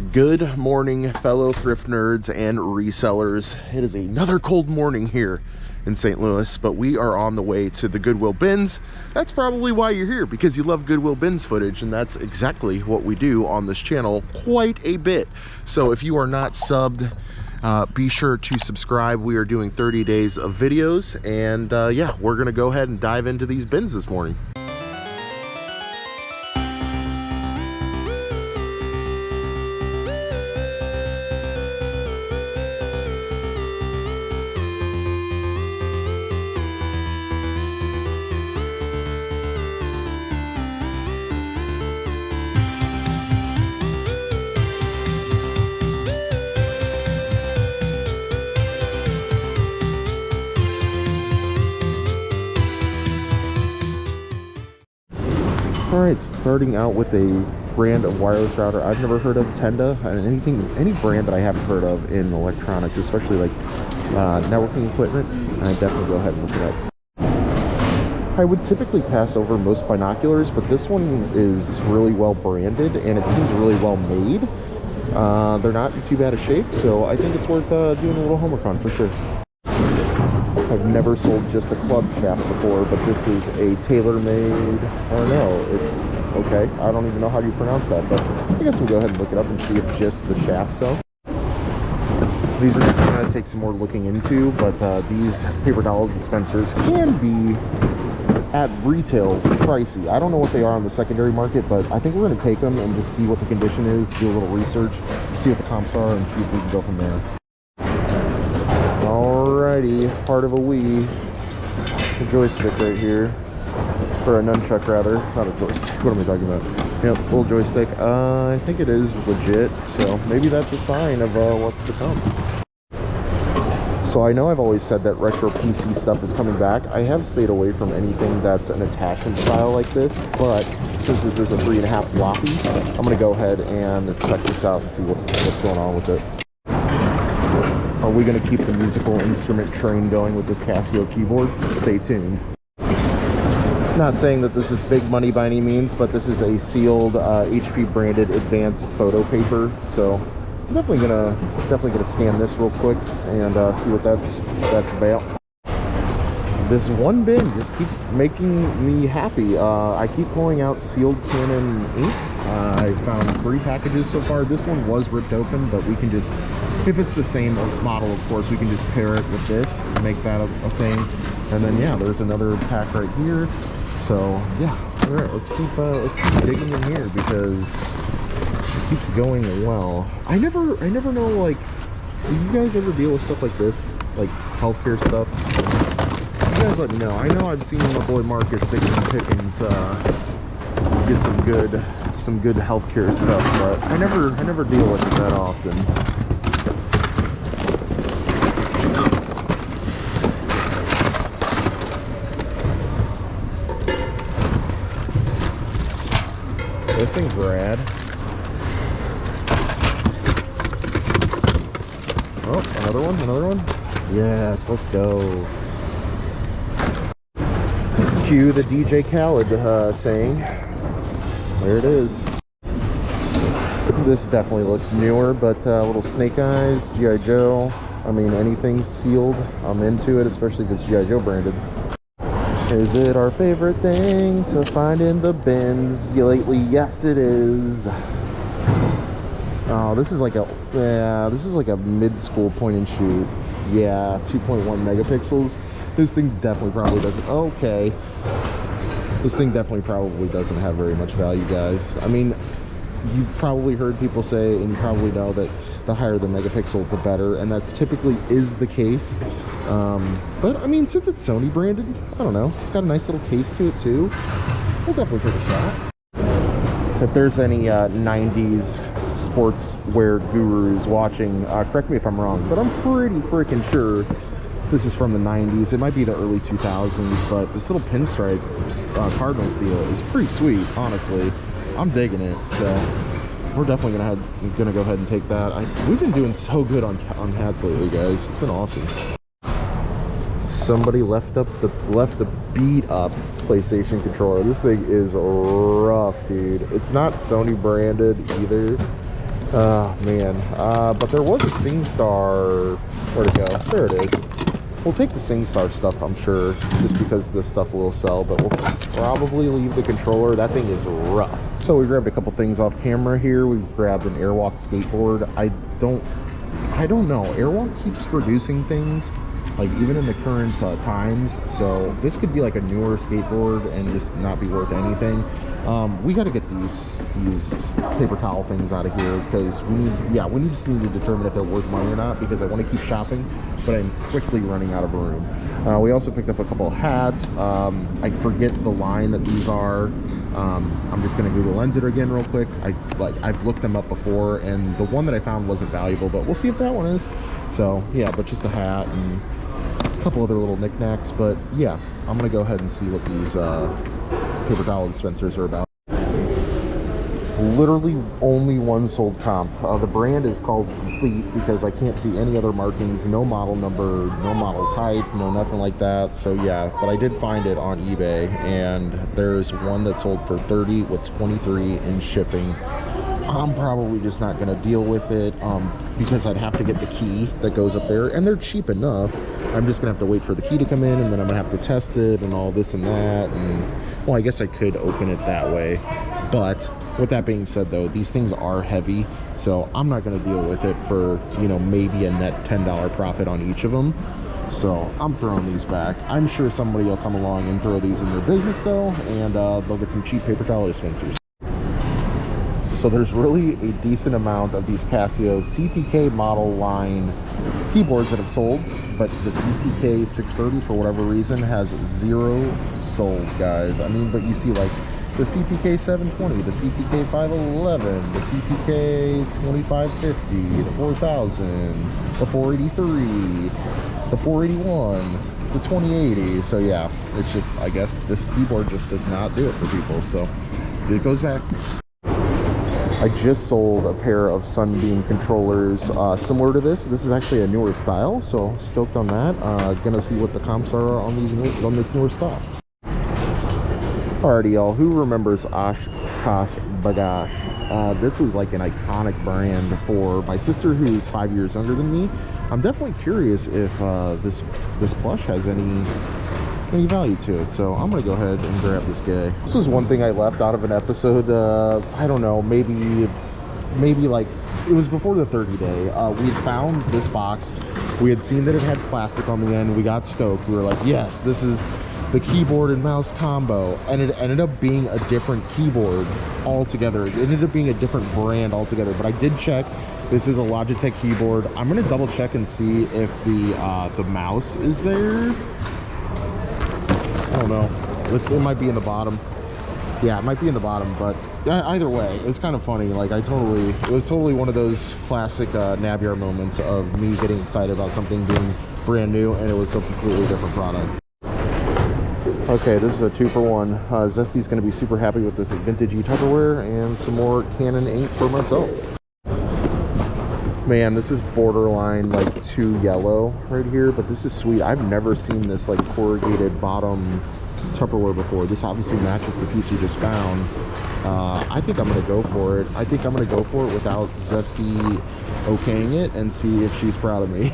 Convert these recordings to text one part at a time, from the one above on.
Good morning, fellow thrift nerds and resellers. It is another cold morning here in St. Louis, but we are on the way to the Goodwill Bins. That's probably why you're here, because you love Goodwill Bins footage, and that's exactly what we do on this channel quite a bit. So if you are not subbed, be sure to subscribe. We are doing 30 days of videos, and yeah, we're gonna go ahead and dive into these bins this morning. Alright, starting out with a brand of wireless router I've never heard of, Tenda, and any brand that I haven't heard of in electronics, especially like networking equipment, I definitely go ahead and look it up. I would typically pass over most binoculars, but this one is really well branded and it seems really well made. They're not in too bad a shape, so I think it's worth doing a little homework on for sure. I've never sold just a club shaft before, but this is a tailor-made, or no, it's, okay, I don't even know how you pronounce that, but I guess we'll go ahead and look it up and see if just the shafts sell. These are definitely going to take some more looking into, but these paper towel dispensers can be at retail pricey. I don't know what they are on the secondary market, but I think we're going to take them and just see what the condition is, do a little research, see what the comps are, and see if we can go from there. Alrighty, part of a Wii, a joystick right here, or a nunchuck rather, not a joystick, what am I talking about? Yep, little joystick. I think it is legit, so maybe that's a sign of what's to come. So I know I've always said that retro PC stuff is coming back. I have stayed away from anything that's an attachment style like this, but since this is a 3.5 floppy, I'm gonna go ahead and check this out and see what's going on with it. Are we going to keep the musical instrument train going with this Casio keyboard? Stay tuned. Not saying that this is big money by any means, but this is a sealed HP branded advanced photo paper, so I'm definitely gonna scan this real quick and see what that's about. This one bin just keeps making me happy. I keep pulling out sealed Canon ink. I found 3 packages so far. This one was ripped open, but we can just, if it's the same model, of course, we can just pair it with this and make that a thing. And then yeah, there's another pack right here. So yeah, all right, let's keep digging in here because it keeps going well. I never know, like, do you guys ever deal with stuff like this, like healthcare stuff? You guys let me know. I know I've seen my boy Marcus take some pickings, get some good healthcare stuff, but I never deal with it that often. This thing's rad. Oh, another one. Yes, let's go. Cue the DJ Khaled saying. There it is. This definitely looks newer, but little Snake Eyes, G.I. Joe. I mean, anything sealed, I'm into it, especially if it's G.I. Joe branded. Is it our favorite thing to find in the bins lately? Yes, it is. Oh, this is like a mid-school point and shoot. Yeah, 2.1 megapixels. This thing definitely probably doesn't. Okay. This thing definitely probably doesn't have very much value, guys. I mean, you probably heard people say, and you probably know that the higher the megapixel, the better, and that's typically is the case. But I mean, since it's Sony branded, I don't know. It's got a nice little case to it too. We'll definitely take a shot. If there's any 90s sportswear gurus watching, correct me if I'm wrong, but I'm pretty freaking sure this is from the 90s. It might be the early 2000s, but this little pinstripe Cardinals deal is pretty sweet, honestly. I'm digging it, so we're definitely gonna go ahead and take that. We've been doing so good on hats lately, guys. It's been awesome. Somebody left the beat up PlayStation controller. This thing is rough, dude. It's not Sony branded either. Oh man, but there was a SingStar. Where'd it go? There it is. We'll take the SingStar stuff, I'm sure, just because this stuff will sell, but we'll probably leave the controller. That thing is rough. So we grabbed a couple things off camera here. We grabbed an Airwalk skateboard. I don't know. Airwalk keeps producing things, like even in the current times. So this could be like a newer skateboard and just not be worth anything. We got to get these paper towel things out of here because we just need to determine if they're worth money or not, because I want to keep shopping, but I'm quickly running out of room. We also picked up a couple of hats. I forget the line that these are. I'm just gonna Google Lens it again real quick. I've looked them up before, and the one that I found wasn't valuable, but we'll see if that one is. So yeah, but just a hat and a couple other little knickknacks. But yeah, I'm gonna go ahead and see what these paper towel dispensers are about. Literally only one sold comp. The brand is called Complete because I can't see any other markings, no model number, no model type, no nothing like that. So yeah, but I did find it on eBay, and there's one that sold for 30 with 23 in shipping. I'm probably just not going to deal with it because I'd have to get the key that goes up there, and they're cheap enough. I'm just gonna have to wait for the key to come in, and then I'm gonna have to test it and all this and that. And well, I guess I could open it that way, but with that being said though, these things are heavy, so I'm not going to deal with it for, you know, maybe a net $10 profit on each of them. So I'm throwing these back. I'm sure somebody will come along and throw these in their business though, and they'll get some cheap paper towel dispensers. So there's really a decent amount of these Casio CTK model line keyboards that have sold, but the CTK 630 for whatever reason has 0 sold, guys. I mean, but you see like the CTK 720, the CTK 511, the CTK 2550, the 4000, the 483, the 481, the 2080. So yeah, it's just, I guess this keyboard just does not do it for people, so it goes back. I just sold a pair of Sunbeam controllers similar to this. This is actually a newer style, so stoked on that. Gonna see what the comps are on this newer style. Alrighty, y'all, who remembers Oshkosh Bagash? This was like an iconic brand for my sister, who's 5 years younger than me. I'm definitely curious if this plush has any value to it, so I'm gonna go ahead and grab this guy. This was one thing I left out of an episode. I don't know, maybe like it was before the 30 day. We had found this box. We had seen that it had plastic on the end. We got stoked. We were like, yes, this is the keyboard and mouse combo, and it ended up being a different keyboard altogether. It ended up being a different brand altogether, but I did check. This is a Logitech keyboard. I'm gonna double check and see if the mouse is there. I don't know. It might be in the bottom. Yeah, it might be in the bottom, but either way, it's kind of funny. Like it was totally one of those classic Nabyar moments of me getting excited about something being brand new, and it was a completely different product. Okay, this is a 2-for-1. Zesty's going to be super happy with this vintagey Tupperware and some more Canon ink for myself. Man, this is borderline like too yellow right here, but this is sweet. I've never seen this like corrugated bottom Tupperware before. This obviously matches the piece we just found. I think I'm going to go for it. I think I'm going to go for it without Zesty okaying it and see if she's proud of me.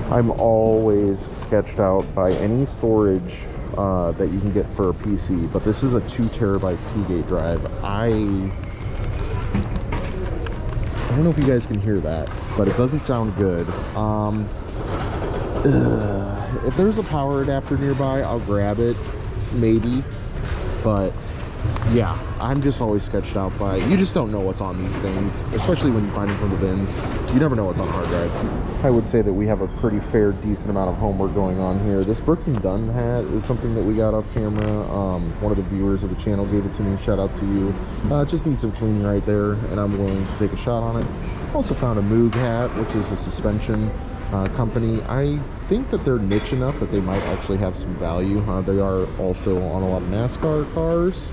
I'm always sketched out by any storage that you can get for a PC, but this is a 2 terabyte Seagate drive. I don't know if you guys can hear that, but it doesn't sound good. If there's a power adapter nearby, I'll grab it, maybe. But yeah, I'm just always sketched out by, you just don't know what's on these things, especially when you find them from the bins. You never know what's on a hard drive. I would say that we have a pretty fair, decent amount of homework going on here. This Brooks & Dunn hat is something that we got off camera. One of the viewers of the channel gave it to me. Shout out to you. Just needs some cleaning right there, and I'm willing to take a shot on it. Also found a Moog hat, which is a suspension company. I think that they're niche enough that they might actually have some value. They are also on a lot of NASCAR cars.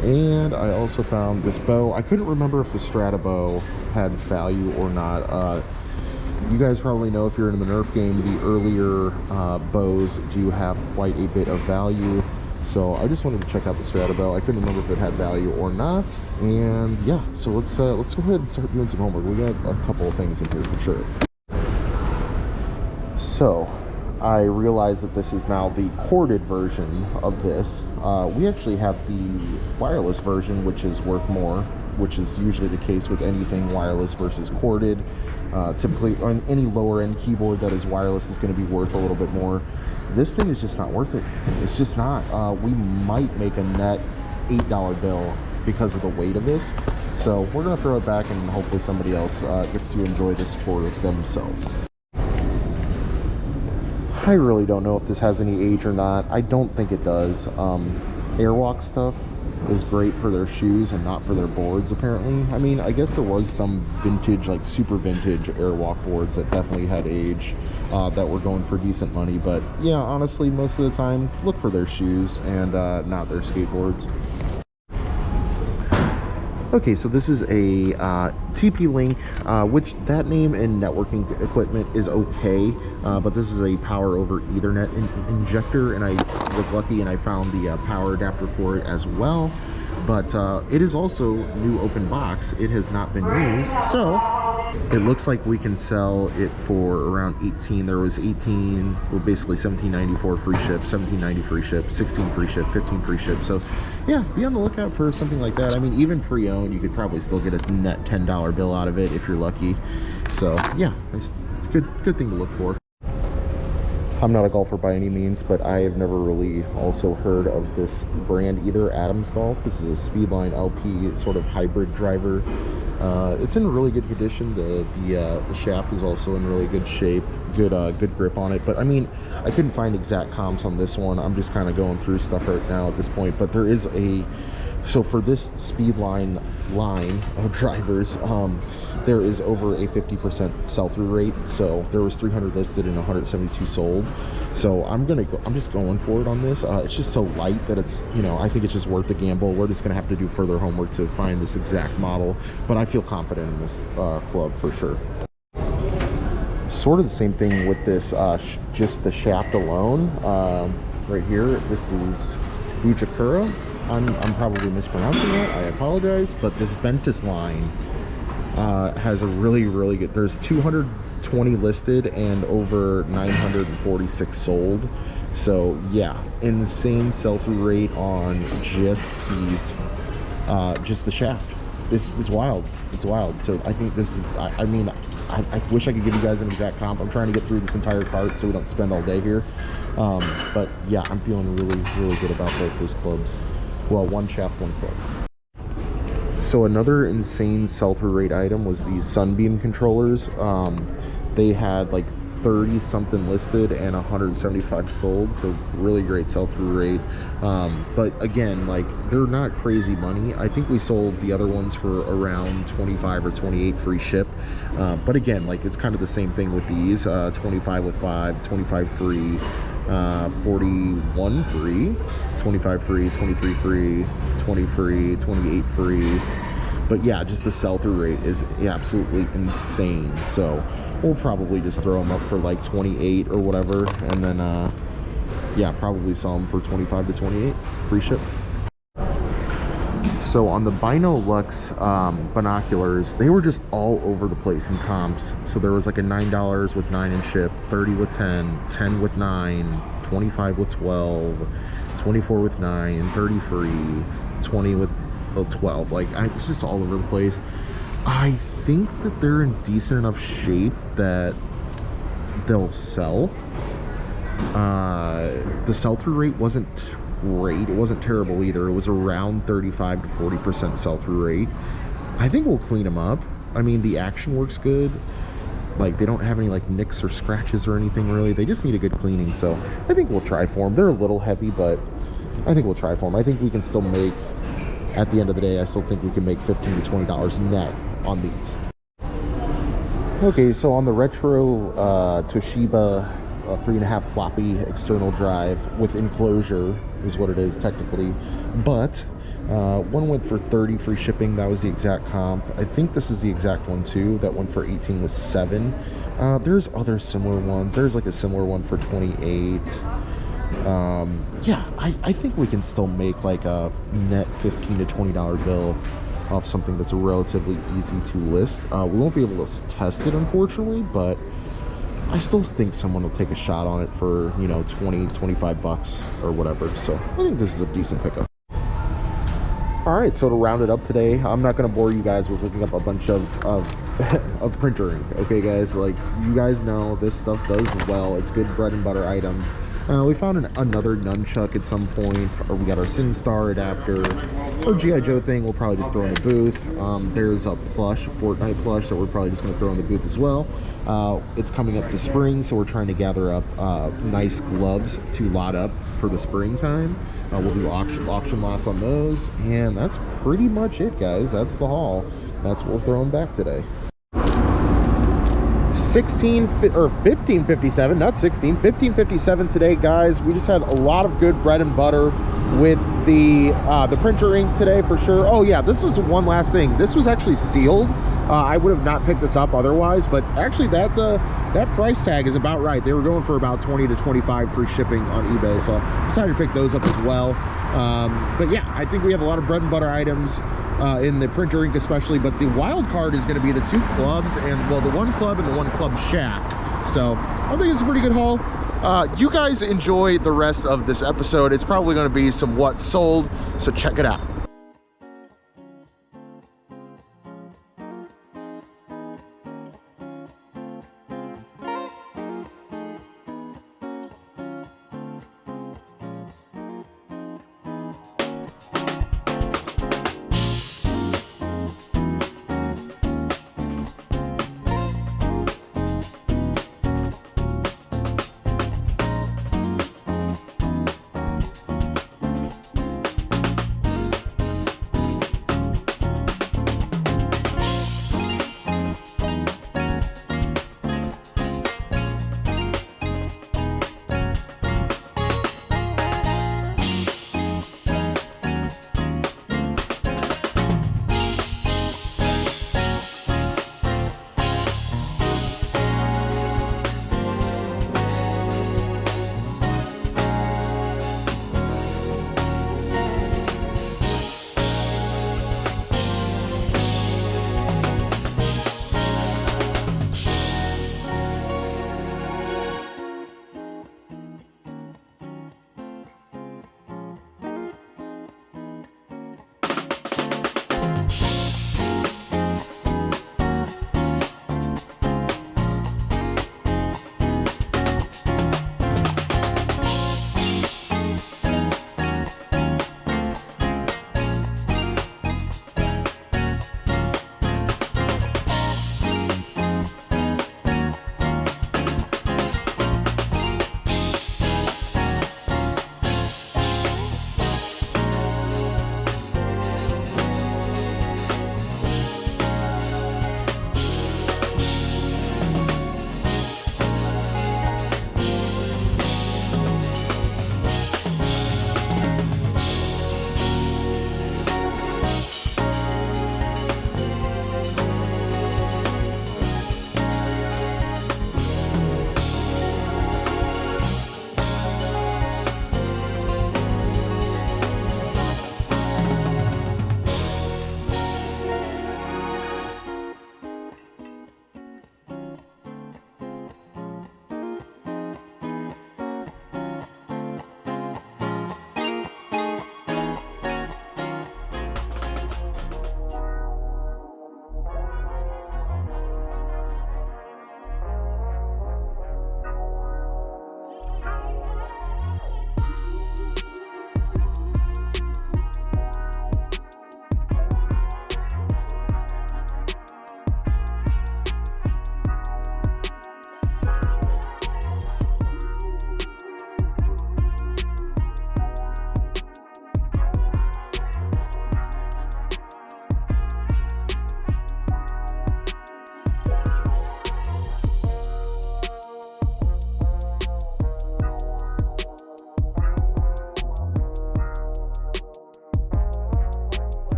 And I also found this bow. I couldn't remember if the Strata bow had value or not. You guys probably know, if you're in the Nerf game, the earlier bows do have quite a bit of value. So I just wanted to check out the Strata. I couldn't remember if it had value or not. And yeah, so let's go ahead and start doing some homework. We got a couple of things in here for sure. So I realize that this is now the corded version of this. We actually have the wireless version, which is worth more, which is usually the case with anything wireless versus corded. Typically on any lower end keyboard that is wireless is going to be worth a little bit more. This thing is just not worth it. It's just not. We might make a net $8 bill because of the weight of this. So we're going to throw it back, and hopefully somebody else gets to enjoy this for themselves. I really don't know if this has any age or not. I don't think it does. Airwalk stuff is great for their shoes and not for their boards, apparently. I mean, I guess there was some vintage, like super vintage Airwalk boards that definitely had age, that were going for decent money. But yeah, honestly, most of the time, look for their shoes and not their skateboards. Okay, so this is a TP-Link, which that name in networking equipment is okay, but this is a power over Ethernet injector, and I was lucky and I found the power adapter for it as well. But it is also new open box. It has not been used, so it looks like we can sell it for around 18. There was 18, well, basically $17.94 free ship, $17.90 free ship, 16 free ship, 15 free ship. So yeah, be on the lookout for something like that. I mean, even pre-owned, you could probably still get a net $10 bill out of it if you're lucky. So yeah, it's a good thing to look for. I'm not a golfer by any means, but I have never really also heard of this brand either, Adams Golf. This is a Speedline LP sort of hybrid driver. It's in really good condition. The shaft is also in really good shape. Good grip on it. But I mean, I couldn't find exact comps on this one. I'm just kind of going through stuff right now at this point. But there is so for this Speedline line of drivers, there is over a 50% sell-through rate. So there was 300 listed and 172 sold. So I'm just going for it on this. It's just so light that it's, I think it's just worth the gamble. We're just gonna have to do further homework to find this exact model, but I feel confident in this club for sure. Sort of the same thing with this, just the shaft alone. Right here, this is Fujikura. I'm probably mispronouncing it, I apologize, but this Ventus line has a really good, there's 220 listed and over 946 sold. So yeah, insane sell-through rate on just these, just the shaft. This is wild. It's wild. So I think this is, I mean, I wish I could give you guys an exact comp. I'm trying to get through this entire cart so we don't spend all day here. But yeah, I'm feeling really good about both those clubs. Well, one shaft, one club. So another insane sell-through rate item was these Sunbeam controllers. They had like 30 something listed and 175 sold, so really great sell-through rate. But again, like, they're not crazy money. I think we sold the other ones for around 25 or 28 free ship. But again, like, it's kind of the same thing with these, 25 with 5, 25 free, 41 free, 25 free, 23 free, 20 free, 28 free. But yeah, just the sell-through rate is absolutely insane. So we'll probably just throw them up for like 28 or whatever, and then yeah, probably sell them for 25 to 28 free ship. So on the Bino Lux binoculars, they were just all over the place in comps. So there was like a $9 with 9 and ship, 30 with 10, 10 with 9, 25 with 12, 24 with 9, 30 free, 20 with 12. Like, it's just all over the place. I think that they're in decent enough shape that they'll sell. The sell-through rate wasn't great. It wasn't terrible either. It was around 35 to 40% sell-through rate. I think we'll clean them up. I mean, the action works good. Like, they don't have any like nicks or scratches or anything really. They just need a good cleaning. So I think we'll try for them. They're a little heavy, but I think we'll try for them. I think we can still make, at the end of the day, I still think we can make $15 to $20 net on these. Okay, so on the retro Toshiba 3.5 floppy external drive with enclosure is what it is technically, but one went for 30 free shipping. That was the exact comp. I think this is the exact one too. That went for 18 was 7. There's other similar ones. There's like a similar one for 28. Yeah, I think we can still make like a net $15 to $20 bill off something that's relatively easy to list. We won't be able to test it, unfortunately, but I still think someone will take a shot on it for, you know, 20, 25 bucks or whatever. So I think this is a decent pickup. All right, so to round it up today, I'm not going to bore you guys with looking up a bunch of printer ink. Okay, guys, like you guys know, this stuff does well. It's good bread and butter items. We found another nunchuck at some point, or we got our SingStar adapter, or G.I. Joe thing we'll probably just throw in the booth. There's a plush, Fortnite plush, that we're probably just going to throw in the booth as well. It's coming up to spring, so we're trying to gather up nice gloves to lot up for the springtime. We'll do auction lots on those, and that's pretty much it, guys. That's the haul. That's what we're throwing back today. 1557, not 16, 1557 today, guys. We just had a lot of good bread and butter with the printer ink today, for sure. Oh yeah, this was one last thing. This was actually sealed. I would have not picked this up otherwise, but actually that price tag is about right. They were going for about 20 to 25 free shipping on eBay, so I decided to pick those up as well. But yeah, I think we have a lot of bread and butter items in the printer ink especially, but the wild card is going to be the two clubs, and well, the one club and the one club shaft. So I think it's a pretty good haul. You guys enjoy the rest of this episode. It's probably going to be some what sold, so check it out.